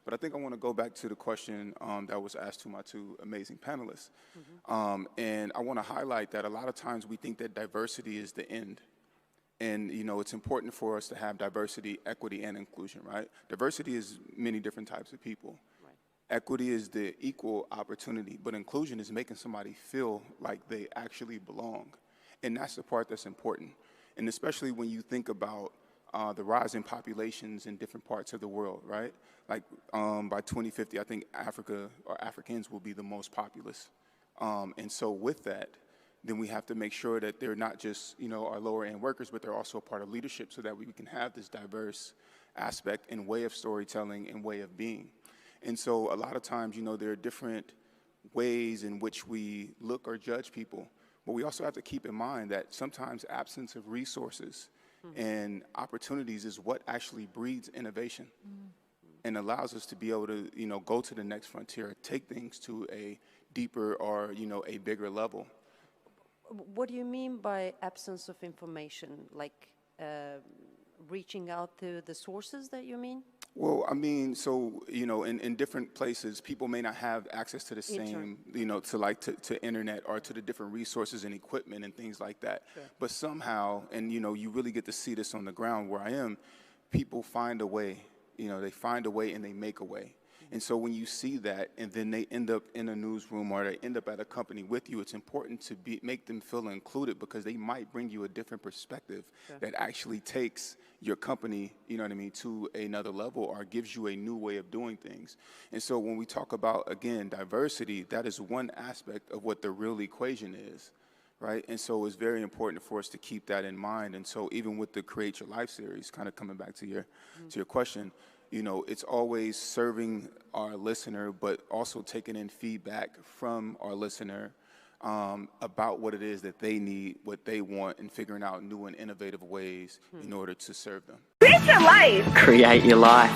But I think I want to go back to the question that was asked to my two amazing panelists. And I want to highlight that a lot of times we think that diversity is the end. And, you know, it's important for us to have diversity, equity, and inclusion, right? Diversity is many different types of people. Right. Equity is the equal opportunity, but inclusion is making somebody feel like they actually belong. And that's the part that's important. And especially when you think about the rise in populations in different parts of the world, right? Like by 2050, I think Africa or Africans will be the most populous. And so with that, then we have to make sure that they're not just, you know, our lower end workers, but they're also a part of leadership so that we can have this diverse aspect and way of storytelling and way of being. And so a lot of times, you know, there are different ways in which we look or judge people, but we also have to keep in mind that sometimes absence of resources and opportunities is what actually breeds innovation and allows us to be able to, you know, go to the next frontier, take things to a deeper or, you know, a bigger level. What do you mean by absence of information? Like reaching out to the sources that you mean? Well, I mean, so, you know, in different places, people may not have access to the same, you know, to internet or to the different resources and equipment and things like that. Sure. But somehow, and, you know, you really get to see this on the ground where I am, people find a way, you know, they find a way and they make a way. And so when you see that and then they end up in a newsroom or they end up at a company with you, it's important to make them feel included because they might bring you a different perspective that actually takes your company, you know what I mean, to another level or gives you a new way of doing things. And so when we talk about, again, diversity, that is one aspect of what the real equation is, right? And so it's very important for us to keep that in mind. And so even with the Create Your Life series, kind of coming back to your question, you know, it's always serving our listener, but also taking in feedback from our listener about what it is that they need, what they want, and figuring out new and innovative ways in order to serve them. Create your life. Create your life.